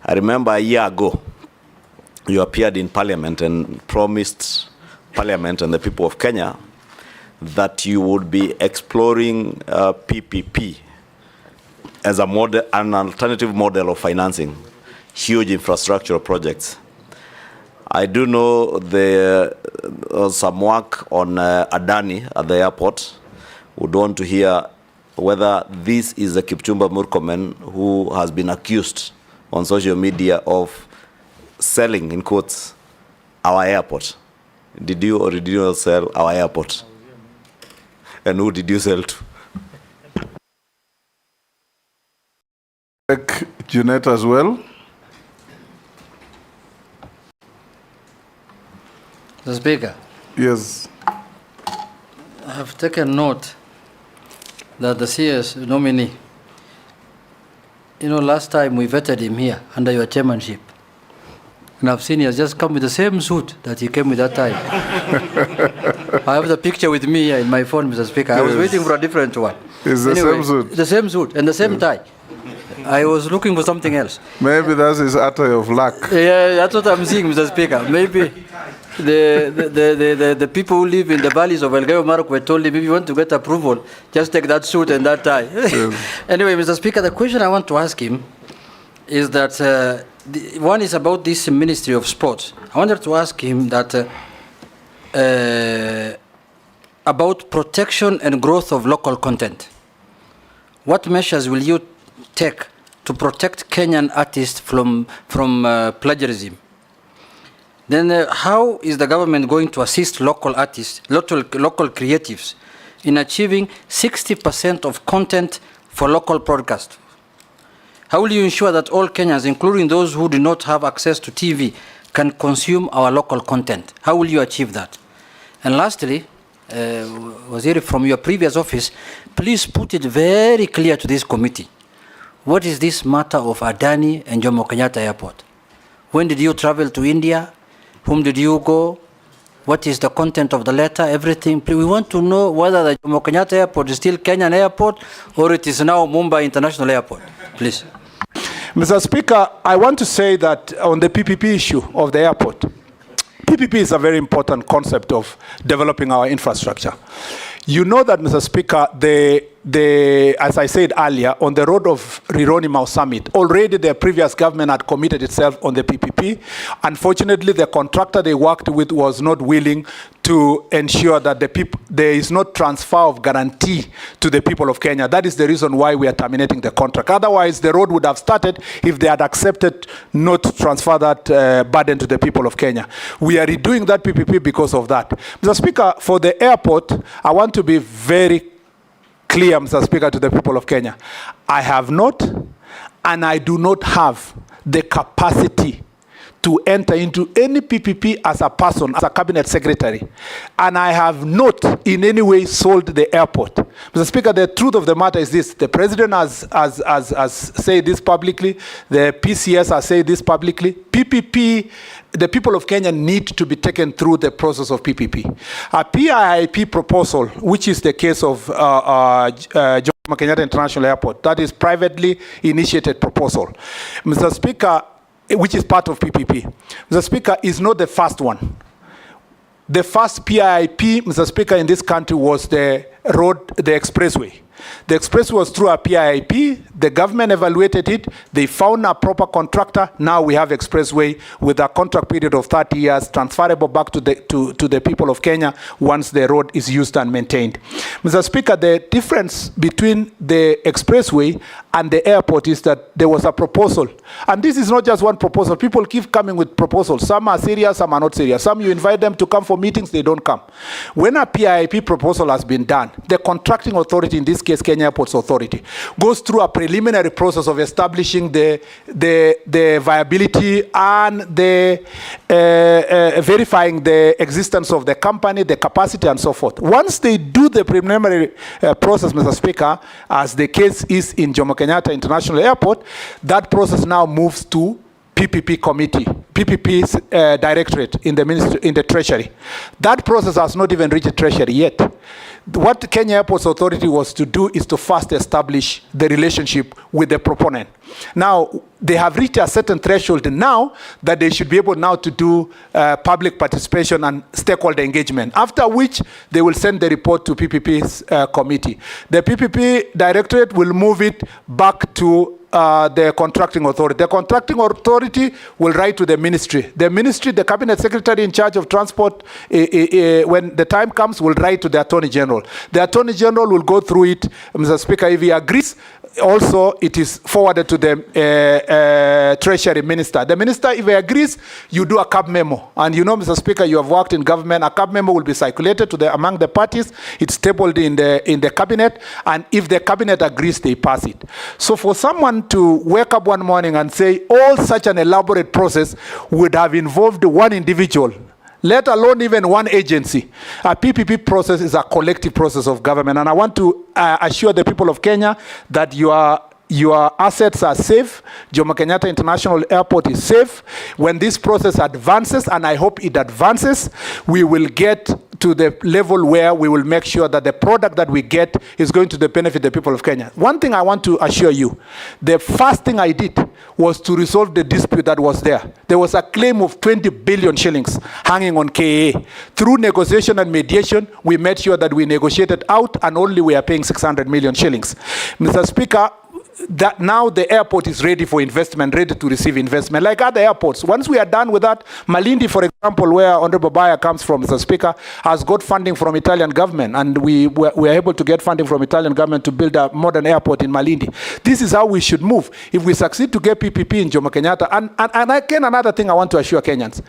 I remember a year ago, you appeared in Parliament and promised Parliament and the people of Kenya that you would be exploring PPP as a model, an alternative model of financing huge infrastructural projects. I do know there was some work on Adani at the airport. Would want to hear whether this is a Kipchumba Murkomen who has been accused on social media of selling, in quotes, our airport. Did you or did you not sell our airport? And who did you sell to? Junet as well. Mr. Speaker. Yes. I have taken note that the CS nominee, last time we vetted him here under your chairmanship, and I've seen he has just come with the same suit that he came with that time. I have the picture with me here in my phone, Mr. Speaker. I was waiting for a different one. It's the same suit? The same suit and the same tie. I was looking for something else. Maybe that's his attire of luck. Yeah, that's what I'm seeing, Mr. Speaker. Maybe the people who live in the valleys of Elgeyo Marakwet told him, if you want to get approval, just take that suit and that tie. Yes. Anyway, Mr. Speaker, the question I want to ask him is that one is about this Ministry of Sports. I wanted to ask him that about protection and growth of local content. What measures will you take to protect Kenyan artists from plagiarism? Then how is the government going to assist local artists, local creatives in achieving 60% of content for local broadcast? How will you ensure that all Kenyans, including those who do not have access to TV, can consume our local content? How will you achieve that? And lastly, Waziri, from your previous office, please put it very clear to this committee. What is this matter of Adani and Jomo Kenyatta Airport? When did you travel to India? Whom did you go? What is the content of the letter? Everything. We want to know whether the Jomo Kenyatta Airport is still Kenyan Airport or it is now Mumbai International Airport. Please. Mr. Speaker, I want to say that on the PPP issue of the airport, PPP is a very important concept of developing our infrastructure. You know that, Mr. Speaker, as I said earlier, on the road of Rironi-Mau Summit, already the previous government had committed itself on the PPP. Unfortunately, the contractor they worked with was not willing to ensure that there is no transfer of guarantee to the people of Kenya. That is the reason why we are terminating the contract. Otherwise, the road would have started if they had accepted not to transfer that burden to the people of Kenya. We are redoing that PPP because of that. Mr. Speaker, for the airport, I want to be very clear, Mr. Speaker, to the people of Kenya. I have not, and I do not have the capacity to enter into any PPP as a person, as a cabinet secretary. And I have not in any way sold the airport. Mr. Speaker, the truth of the matter is this. The president has said this publicly. The PCS has said this publicly. PPP, the people of Kenya need to be taken through the process of PPP. A PIIP proposal, which is the case of Jomo Kenyatta International Airport, that is privately initiated proposal. Mr. Speaker, which is part of PPP. Mr. Speaker, is not the first one. The first PIIP, Mr. Speaker, in this country was the expressway. The expressway was through a PIIP. The government evaluated it. They found a proper contractor. Now we have expressway with a contract period of 30 years, transferable back to the people of Kenya once the road is used and maintained. Mr. Speaker, the difference between the expressway and the airport is that there was a proposal. And this is not just one proposal. People keep coming with proposals. Some are serious, some are not serious. Some you invite them to come for meetings, they don't come. When a PIIP proposal has been done, the contracting authority, in this case Kenya Airports Authority, goes through a preliminary process of establishing the viability and the verifying the existence of the company, the capacity, and so forth. Once they do the preliminary process, Mr. Speaker, as the case is in Jomo Kenyatta International Airport, that process now moves to PPP committee. PPP's directorate in the ministry, in the treasury. That process has not even reached the treasury yet. What Kenya Airports Authority was to do is to first establish the relationship with the proponent. Now, they have reached a certain threshold now that they should be able now to do public participation and stakeholder engagement, after which they will send the report to PPP's committee. The PPP directorate will move it back to the contracting authority. The contracting authority will write to the ministry. The ministry, the cabinet secretary in charge of transport, when the time comes, will write to the attorney general. The attorney general will go through it. Mr. Speaker, if he agrees, also it is forwarded to the treasury minister. The minister, if he agrees, you do a CAB memo. And you know, Mr. Speaker, you have worked in government. A CAB memo will be circulated to among the parties. It's tabled in the cabinet. And if the cabinet agrees, they pass it. So for someone to wake up one morning and say all such an elaborate process would have involved one individual, let alone even one agency. A PPP process is a collective process of government. And I want to assure the people of Kenya that your assets are safe. Jomo Kenyatta International Airport is safe. When this process advances, and I hope it advances, we will get to the level where we will make sure that the product that we get is going to benefit the people of Kenya. One thing I want to assure you, the first thing I did was to resolve the dispute that was there. There was a claim of 20 billion shillings hanging on KAA. Through negotiation and mediation, we made sure that we negotiated out and only we are paying 600 million shillings. Mr. Speaker, that now the airport is ready for investment, ready to receive investment, like other airports. Once we are done with that, Malindi, for example, where Honorable Baya comes from, Mr. Speaker, has got funding from Italian government, and we are able to get funding from Italian government to build a modern airport in Malindi. This is how we should move. If we succeed to get PPP in Jomo Kenyatta, and again, another thing I want to assure Kenyans,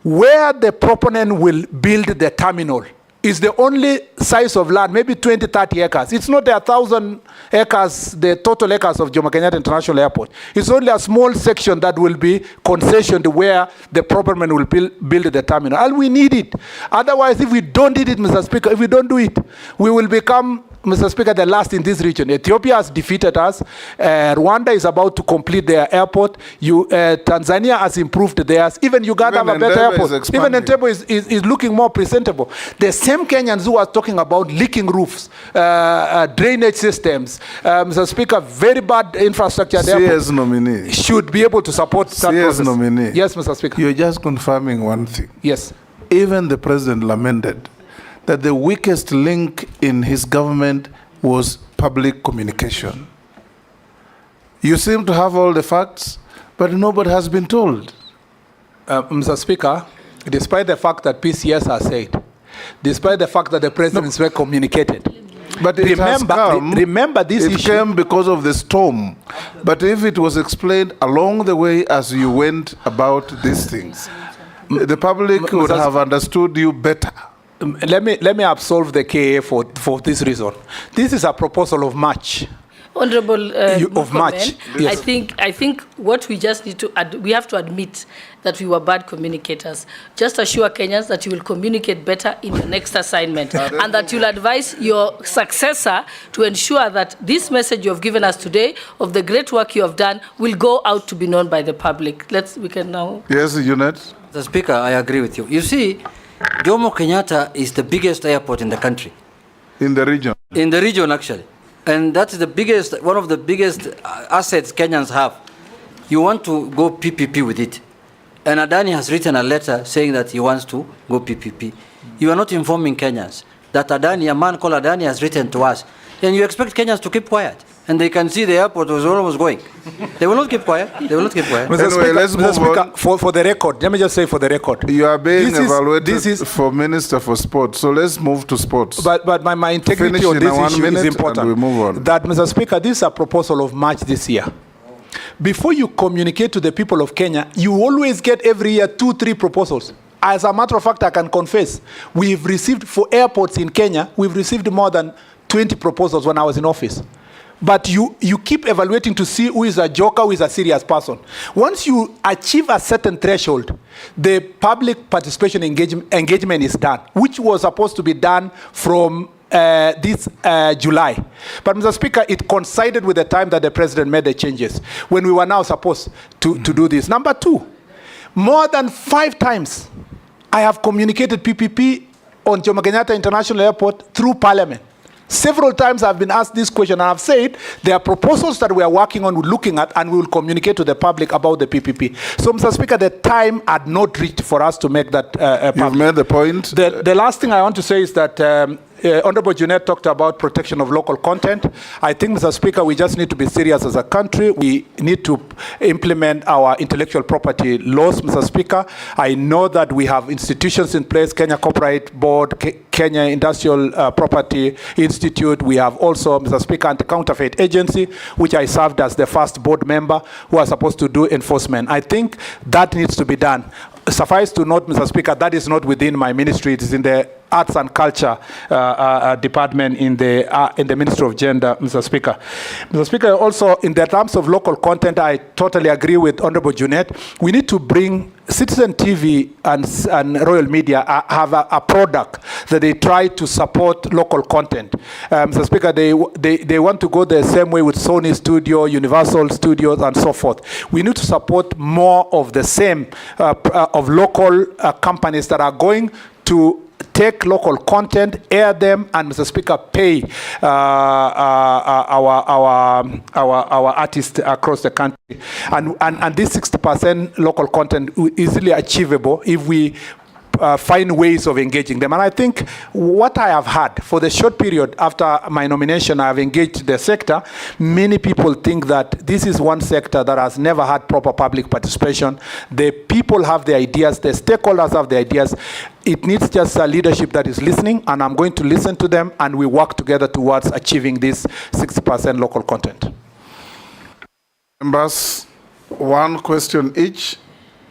where the proponent will build the terminal is the only size of land, maybe 20, 30 acres. It's not the 1,000 acres, the total acres of Jomo Kenyatta International Airport. It's only a small section that will be concessioned where the proponent will build the terminal. And we need it. Otherwise, if we don't need it, Mr. Speaker, if we don't do it, we will become, Mr. Speaker, the last in this region. Ethiopia has defeated us. Rwanda is about to complete their airport. Tanzania has improved theirs. Even Uganda have a better airport. Even Entebbe is looking more presentable. The same Kenyans who are talking about leaking roofs, drainage systems, Mr. Speaker, very bad infrastructure. CS nominee should be able to support that process. Nominee. Yes, Mr. Speaker. You're just confirming one thing. Yes. Even the president lamented that the weakest link in his government was public communication. You seem to have all the facts, but nobody has been told. Mr. Speaker, despite the fact that PCS has said, despite the fact that the presidents were communicated, but remember this issue. It came because of the storm. But if it was explained along the way as you went about these things, the public would have understood you better. Let me absolve the KA for this reason. This is a proposal of March. Honorable of March. Yes. I think what we just need to we have to admit that we were bad communicators. Just assure Kenyans that you will communicate better in your next assignment, and that you'll advise your successor to ensure that this message you have given us today of the great work you have done will go out to be known by the public. We can now. Yes, Junet. Mr. Speaker, I agree with you. You see, Jomo Kenyatta is the biggest airport in the country. In the region. In the region, actually. And that's the biggest, one of the biggest assets Kenyans have. You want to go PPP with it. And Adani has written a letter saying that he wants to go PPP. You are not informing Kenyans that Adani, a man called Adani, has written to us. And you expect Kenyans to keep quiet. And they can see the airport was almost going. They will not keep quiet. They will not keep quiet. Mr. Anyway, Speaker, let's move on. For the record, let me just say for the record. You are being evaluated for Minister for Sport. So let's move to sports. But my integrity on this issue is important. We move on. That, Mr. Speaker, this is a proposal of March this year. Before you communicate to the people of Kenya, you always get every year 2-3 proposals. As a matter of fact, I can confess, we've received, for airports in Kenya, we've received more than 20 proposals when I was in office. But you keep evaluating to see who is a joker, who is a serious person. Once you achieve a certain threshold, the public participation engagement is done, which was supposed to be done from this July. But, Mr. Speaker, it coincided with the time that the president made the changes, when we were now supposed to do this. Number two, More than 5 times, I have communicated PPP on Jomo Kenyatta International Airport through Parliament. Several times I've been asked this question, and I've said there are proposals that we are working on, looking at, and we will communicate to the public about the PPP. So, Mr. Speaker, the time had not reached for us to make that public. You've made the point. The last thing I want to say is that Honorable Junet talked about protection of local content. I think, Mr. Speaker, we just need to be serious as a country. We need to implement our intellectual property laws, Mr. Speaker. I know that we have institutions in place, Kenya Copyright Board, Kenya Industrial Property Institute. We have also, Mr. Speaker, Anti-Counterfeit Agency, which I served as the first board member, who are supposed to do enforcement. I think that needs to be done. Suffice to note, Mr. Speaker, that is not within my ministry. It is in the Arts and Culture Department in the Ministry of Gender, Mr. Speaker. Mr. Speaker, also in the terms of local content, I totally agree with Honorable Junet. We need to bring Citizen TV and Royal Media have a product that they try to support local content. Mr. Speaker, they want to go the same way with Sony Studio, Universal Studios, and so forth. We need to support more of the same of local companies that are going to take local content, air them, and, Mr. Speaker, pay our artists across the country. And this 60% local content is easily achievable if we find ways of engaging them. And I think what I have had for the short period after my nomination, I have engaged the sector. Many people think that this is one sector that has never had proper public participation. The people have the ideas, the stakeholders have the ideas. It needs just a leadership that is listening, and I'm going to listen to them, and we work together towards achieving this 60% local content. Members, one question each.